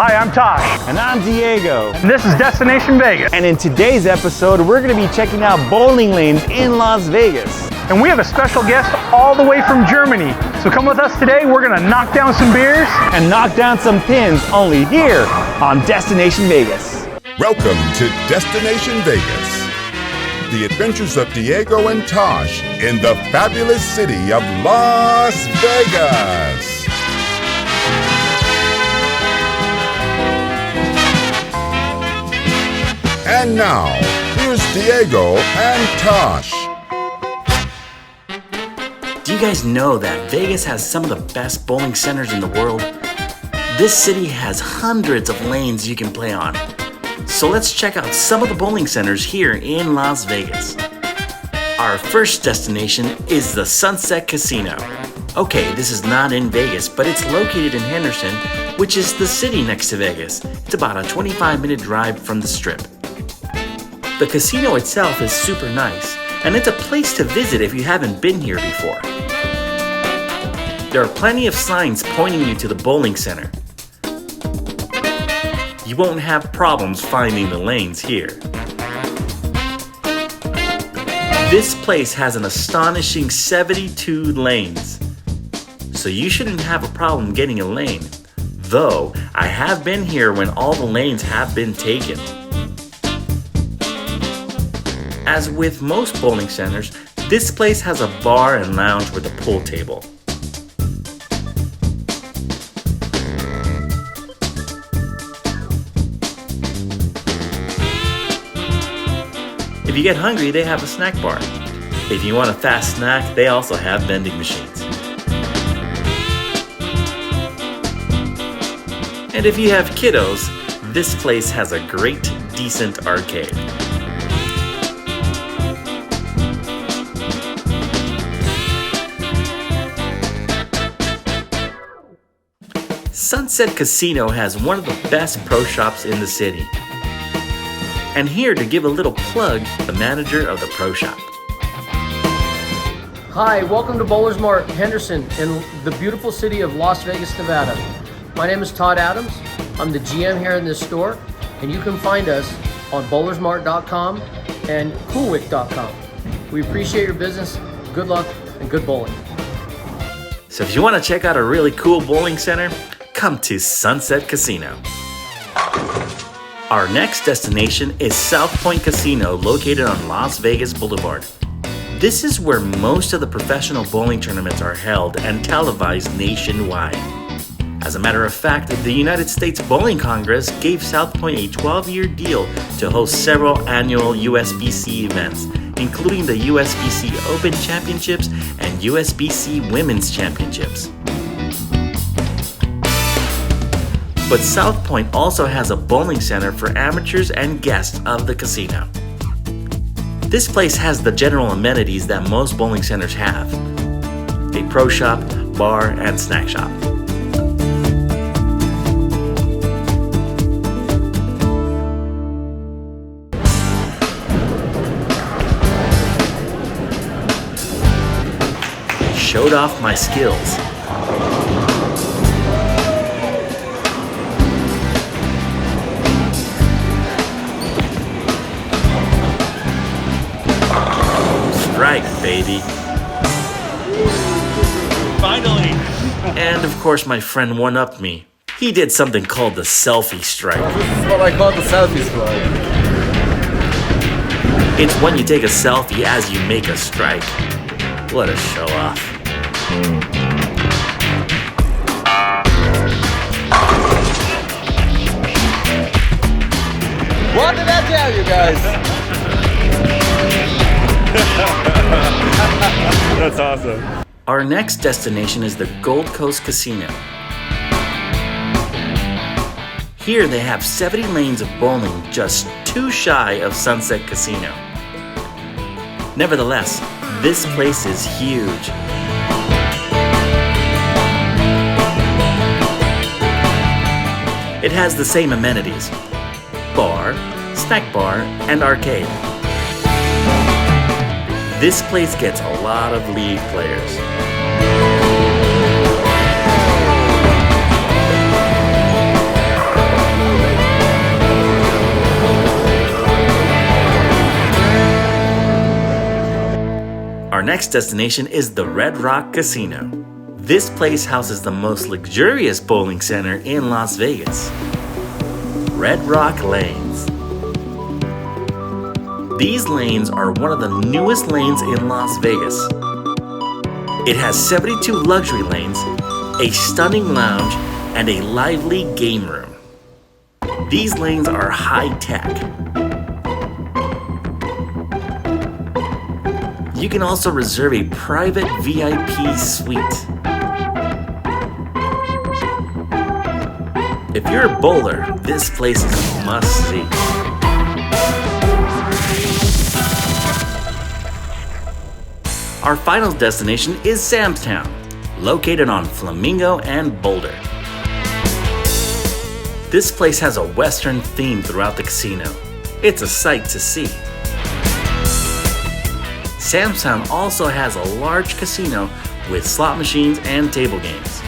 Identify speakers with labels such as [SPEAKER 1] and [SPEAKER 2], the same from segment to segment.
[SPEAKER 1] Hi, I'm Tosh.
[SPEAKER 2] And I'm Diego.
[SPEAKER 1] And this is Destination Vegas.
[SPEAKER 2] And in today's episode, we're going to be checking out bowling lanes in Las Vegas.
[SPEAKER 1] And we have a special guest all the way from Germany. So come with us today. We're going to knock down some beers
[SPEAKER 2] and knock down some pins only here on Destination Vegas.
[SPEAKER 3] Welcome to Destination Vegas. The adventures of Diego and Tosh in the fabulous city of Las Vegas. And now, here's Diego and Tosh.
[SPEAKER 4] Do you guys know that Vegas has some of the best bowling centers in the world? This city has hundreds of lanes you can play on. So let's check out some of the bowling centers here in Las Vegas. Our first destination is the Sunset Casino. Okay, this is not in Vegas, but it's located in Henderson, which is the city next to Vegas. It's about a 25-minute drive from the Strip. The casino itself is super nice, and it's a place to visit if you haven't been here before. There are plenty of signs pointing you to the bowling center. You won't have problems finding the lanes here. This place has an astonishing 72 lanes, so you shouldn't have a problem getting a lane, though I have been here when all the lanes have been taken. As with most bowling centers, this place has a bar and lounge with a pool table. If you get hungry, they have a snack bar. If you want a fast snack, they also have vending machines. And if you have kiddos, this place has a great, decent arcade. Sunset Casino has one of the best pro shops in the city. And here to give a little plug, the manager of the pro shop.
[SPEAKER 5] Hi, welcome to Bowler's Mart, Henderson, in the beautiful city of Las Vegas, Nevada. My name is Todd Adams. I'm the GM here in this store, and you can find us on bowlersmart.com and coolwick.com. We appreciate your business, good luck, and good bowling.
[SPEAKER 4] So if you want to check out a really cool bowling center, come to Sunset Casino. Our next destination is South Point Casino, located on Las Vegas Boulevard. This is where most of the professional bowling tournaments are held and televised nationwide. As a matter of fact, the United States Bowling Congress gave South Point a 12-year deal to host several annual USBC events, including the USBC Open Championships and USBC Women's Championships. But South Point also has a bowling center for amateurs and guests of the casino. This place has the general amenities that most bowling centers have: a pro shop, bar, and snack shop. Showed off my skills. Strike, baby.
[SPEAKER 2] Finally.
[SPEAKER 4] And of course, my friend one-upped me. He did something called the selfie strike.
[SPEAKER 6] This is what I call the selfie strike.
[SPEAKER 4] It's when you take a selfie as you make a strike. What a show off.
[SPEAKER 6] What did I tell you guys?
[SPEAKER 2] That's awesome.
[SPEAKER 4] Our next destination is the Gold Coast Casino. Here they have 70 lanes of bowling, just 2 shy of Sunset Casino. Nevertheless, this place is huge. It has the same amenities: bar, snack bar, and arcade. This place gets a lot of league players. next destination is the Red Rock Casino. This place houses the most luxurious bowling center in Las Vegas. Red Rock Lanes. These lanes are one of the newest lanes in Las Vegas. It has 72 luxury lanes, a stunning lounge, and a lively game room. These lanes are high-tech. You can also reserve a private VIP suite. If you're a bowler, this place is a must-see. Our final destination is Sam's Town, located on Flamingo and Boulder. This place has a Western theme throughout the casino. It's a sight to see. Sam's Town also has a large casino with slot machines and table games.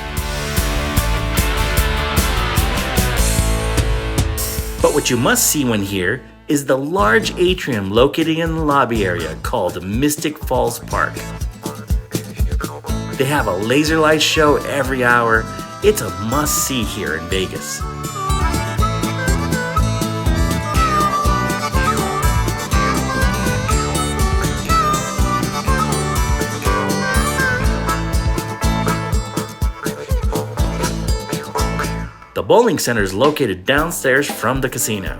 [SPEAKER 4] But what you must see when here is the large atrium located in the lobby area called Mystic Falls Park. They have a laser light show every hour. It's a must-see here in Vegas. The bowling center is located downstairs from the casino.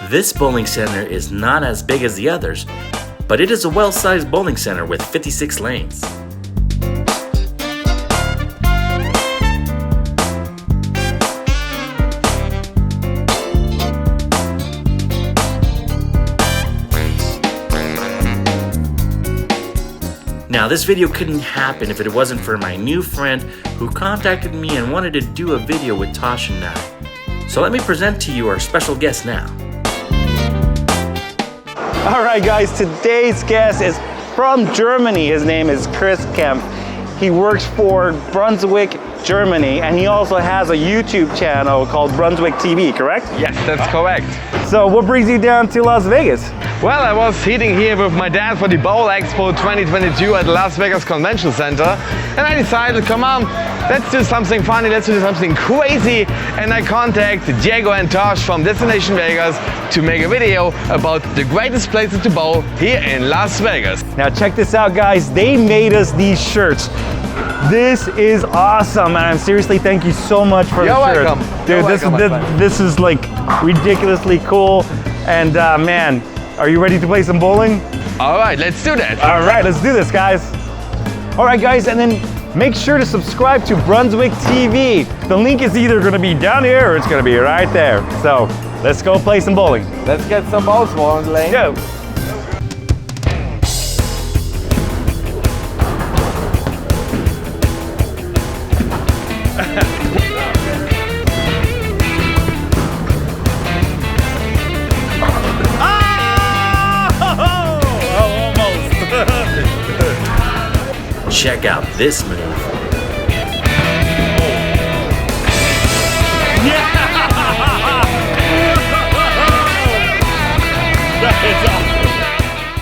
[SPEAKER 4] This bowling center is not as big as the others, but it is a well-sized bowling center with 56 lanes. Now, this video couldn't happen if it wasn't for my new friend who contacted me and wanted to do a video with Tosh and I. So let me present to you our special guest now.
[SPEAKER 2] All right, guys, today's guest is from Germany. His name is Kempf. He works for Brunswick, Germany, and he also has a YouTube channel called Brunswick TV, correct?
[SPEAKER 7] Yes, that's correct.
[SPEAKER 2] So what brings you down to Las Vegas?
[SPEAKER 7] Well, I was sitting here with my dad for the Bowl Expo 2022 at the Las Vegas Convention Center, and I decided, come on, let's do something funny, let's do something crazy, and I contacted Diego and Tosh from Destination Vegas to make a video about the greatest places to bowl here in Las Vegas.
[SPEAKER 2] Now check this out, guys. They made us these shirts. This is awesome, and seriously, thank you so much for the shirt.
[SPEAKER 7] Welcome.
[SPEAKER 2] Dude,
[SPEAKER 7] Welcome,
[SPEAKER 2] this is like ridiculously cool, and man, are you ready to play some bowling?
[SPEAKER 7] All right, let's do that.
[SPEAKER 2] All right, let's do this, guys. All right, guys, and then make sure to subscribe to Brunswick TV. The link is either gonna be down here or it's gonna be right there. So let's go play some bowling.
[SPEAKER 6] Let's get some balls more on the lane.
[SPEAKER 2] Go.
[SPEAKER 4] Check out this move.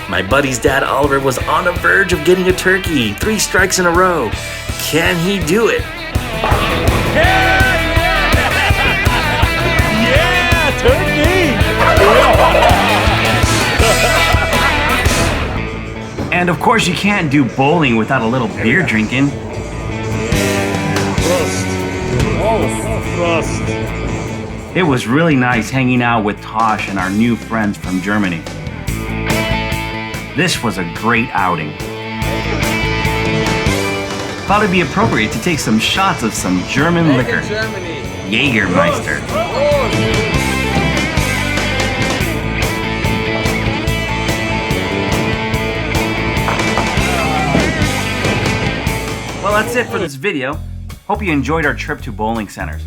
[SPEAKER 4] My buddy's dad Oliver was on the verge of getting a turkey. 3 strikes in a row. Can he do it?
[SPEAKER 2] Yeah, turkey!
[SPEAKER 8] And of course, you can't do bowling without a little beer drinking. It was really nice hanging out with Tosh and our new friends from Germany. This was a great outing. Thought it'd be appropriate to take some shots of some German liquor. Jägermeister. Well, that's it for this video. Hope you enjoyed our trip to bowling centers.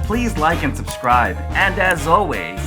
[SPEAKER 8] Please like and subscribe, and as always,